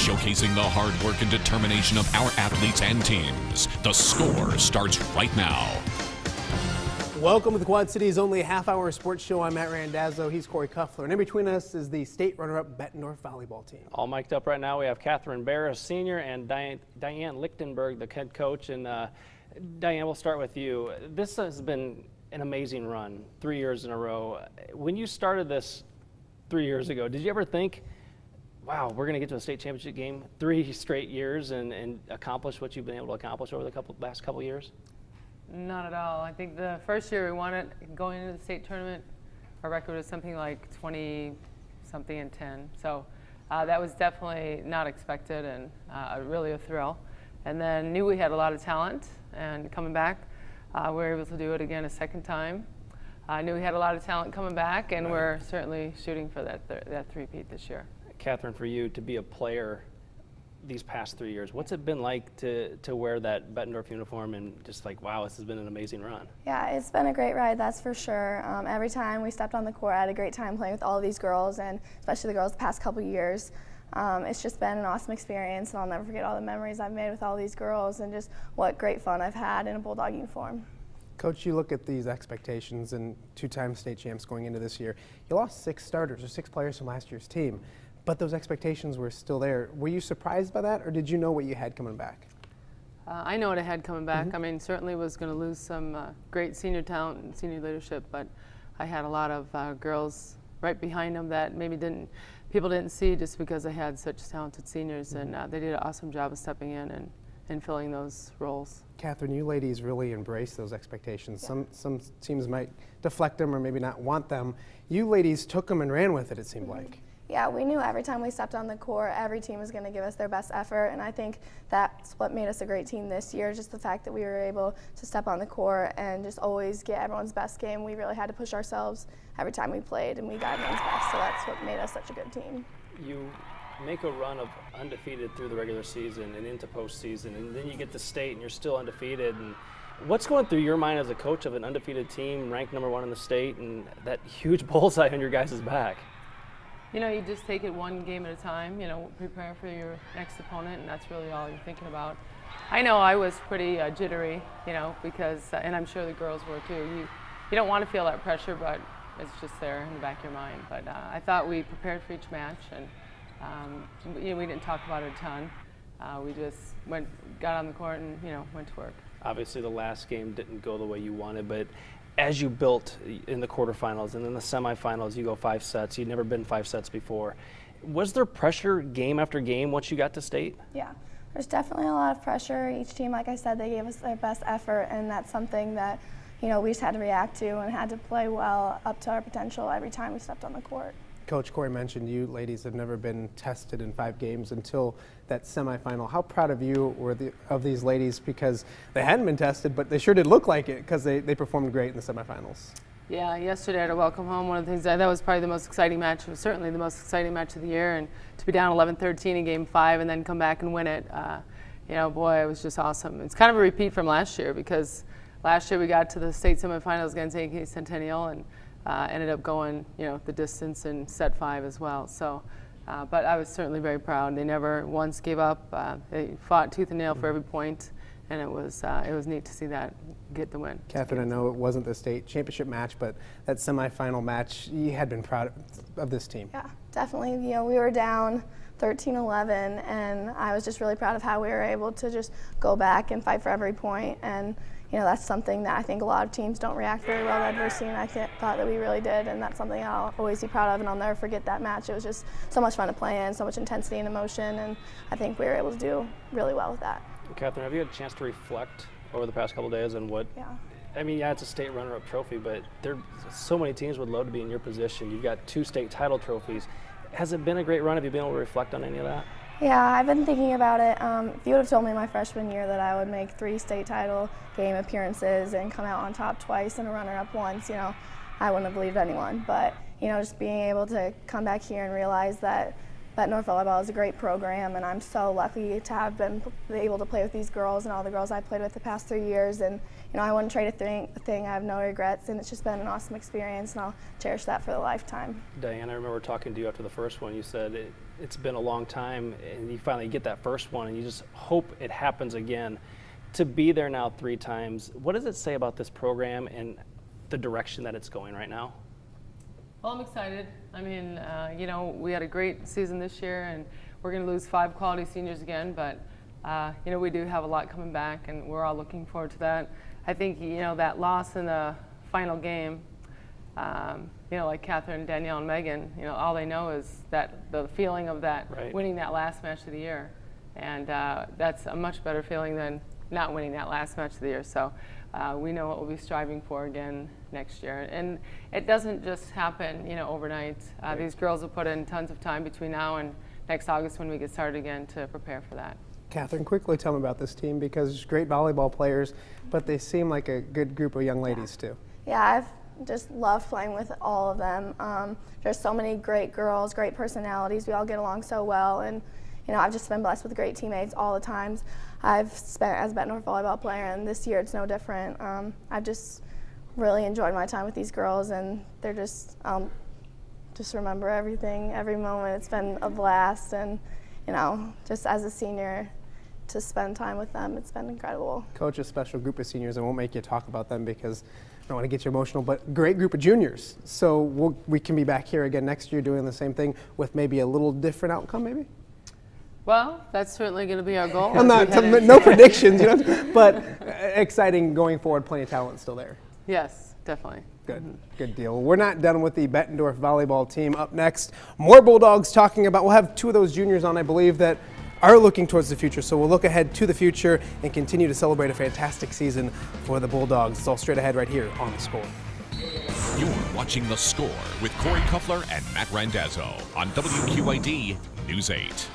showcasing the hard work and determination of our athletes and teams. The Score starts right now. Welcome to the Quad City's only half-hour sports show. I'm Matt Randazzo. He's Corey Cuffler. And in between us is the state runner-up Bettendorf volleyball team. All mic'd up right now. We have Catherine Barra, senior, and Diane Lichtenberg, the head coach. And Diane, we'll start with you. This has been an amazing run, 3 years in a row. When you started this 3 years ago, did you ever think, wow, we're going to get to a state championship game 3 straight years and accomplish what you've been able to accomplish over the last couple years? Not at all. I think the first year we won it, going into the state tournament, our record was something like 20-something and 10. So that was definitely not expected and really a thrill. And then knew we had a lot of talent, and coming back, we were able to do it again a second time. I knew we had a lot of talent coming back, and we're certainly shooting for that three-peat this year. Catherine, for you to be a player these past 3 years, what's it been like to wear that Bettendorf uniform and just like, wow, this has been an amazing run? Yeah, it's been a great ride, that's for sure. Every time we stepped on the court, I had a great time playing with all of these girls, and especially the girls the past couple years. It's just been an awesome experience, and I'll never forget all the memories I've made with all these girls and just what great fun I've had in a Bulldog uniform. Coach, you look at these expectations and two-time state champs going into this year. You lost 6 starters or 6 players from last year's team, but those expectations were still there. Were you surprised by that, or did you know what you had coming back? I know what I had coming back. I mean, certainly was going to lose some great senior talent and senior leadership, but I had a lot of girls right behind them that maybe people didn't see just because I had such talented seniors, and they did an awesome job of stepping in and filling those roles. Catherine, you ladies really embrace those expectations. Yeah. Some teams might deflect them or maybe not want them. You ladies took them and ran with it, it seemed like. Yeah, we knew every time we stepped on the court, every team was going to give us their best effort, and I think that's what made us a great team this year, just the fact that we were able to step on the court and just always get everyone's best game. We really had to push ourselves every time we played, and we got everyone's best, so that's what made us such a good team. You make a run of undefeated through the regular season and into postseason, and then you get to state and you're still undefeated. And what's going through your mind as a coach of an undefeated team, ranked #1 in the state, and that huge bullseye on your guys' back? You know, you just take it one game at a time, you know, prepare for your next opponent, and that's really all you're thinking about. I know I was pretty jittery, you know, because, and I'm sure the girls were too. You don't want to feel that pressure, but it's just there in the back of your mind. But I thought we prepared for each match, and you know, we didn't talk about it a ton. We just got on the court and, you know, went to work. Obviously the last game didn't go the way you wanted, but as you built in the quarterfinals and in the semifinals, you go 5 sets. You'd never been 5 sets before. Was there pressure game after game once you got to state? Yeah, there's definitely a lot of pressure. Each team, like I said, they gave us their best effort, and that's something that, you know, we just had to react to and had to play well up to our potential every time we stepped on the court. Coach, Corey mentioned you ladies have never been tested in 5 games until that semifinal. How proud of you were of these ladies, because they hadn't been tested, but they sure did look like it because they performed great in the semifinals. Yeah, yesterday at a welcome home, one of the things that was probably the most exciting match, certainly the most exciting match of the year, and to be down 11-13 in Game 5 and then come back and win it, you know, boy, it was just awesome. It's kind of a repeat from last year, because last year we got to the state semifinals against AK Centennial and ended up going, you know, the distance in set 5 as well. So, but I was certainly very proud. They never once gave up. They fought tooth and nail for every point, and it was neat to see that get the win. Catherine, I know it wasn't the state championship match, but that semifinal match, you had been proud of this team. Yeah, definitely. You know, we were down 13-11, and I was just really proud of how we were able to just go back and fight for every point. And you know, that's something that I think a lot of teams don't react very well to adversity, and I thought that we really did, and that's something I'll always be proud of, and I'll never forget that match. It was just so much fun to play in, so much intensity and emotion, and I think we were able to do really well with that. Catherine, have you had a chance to reflect over the past couple of days on what, I mean, yeah, it's a state runner-up trophy, but so many teams would love to be in your position. You've got 2 state title trophies. Has it been a great run? Have you been able to reflect on any of that? Yeah, I've been thinking about it. If you would have told me my freshman year that I would make 3 state title game appearances and come out on top twice and a runner-up once, you know, I wouldn't have believed anyone. But, you know, just being able to come back here and realize that Bettendorf Volleyball is a great program, and I'm so lucky to have been able to play with these girls and all the girls I played with the past 3 years. And, you know, I wouldn't trade a thing. I have no regrets, and it's just been an awesome experience, and I'll cherish that for a lifetime. Diane, I remember talking to you after the first one. You said it's been a long time, and you finally get that first one, and you just hope it happens again. To be there now 3 times, what does it say about this program and the direction that it's going right now? Well, I'm excited. I mean, you know, we had a great season this year, and we're going to lose 5 quality seniors again, but you know, we do have a lot coming back, and we're all looking forward to that. I think, you know, that loss in the final game, you know, like Catherine, Danielle, and Megan, you know, all they know is that the feeling of that winning that last match of the year, and that's a much better feeling than not winning that last match of the year. So we know what we'll be striving for again next year, and it doesn't just happen, you know, overnight. These girls will put in tons of time between now and next August when we get started again to prepare for that. Catherine, quickly tell me about this team, because it's great volleyball players, but they seem like a good group of young ladies too. Yeah, I've just loved playing with all of them. There's so many great girls, great personalities. We all get along so well, and you know, I've just been blessed with great teammates all the times I've spent as a Bettendorf volleyball player, and this year it's no different. I've just really enjoyed my time with these girls, and they're just remember everything, every moment. It's been a blast, and you know, just as a senior, to spend time with them, it's been incredible. Coach, a special group of seniors, I won't make you talk about them because I don't want to get you emotional, but great group of juniors. So we can be back here again next year doing the same thing with maybe a little different outcome, maybe? Well, that's certainly going to be our goal. I'm not, no predictions, you know, but exciting going forward, plenty of talent still there. Yes, definitely. Good, good deal. We're not done with the Bettendorf volleyball team. Up next, more Bulldogs talking about, we'll have 2 of those juniors on, I believe, that are looking towards the future. So we'll look ahead to the future and continue to celebrate a fantastic season for the Bulldogs. It's all straight ahead right here on The Score. You're watching The Score with Corey Kuffler and Matt Randazzo on WQID News 8.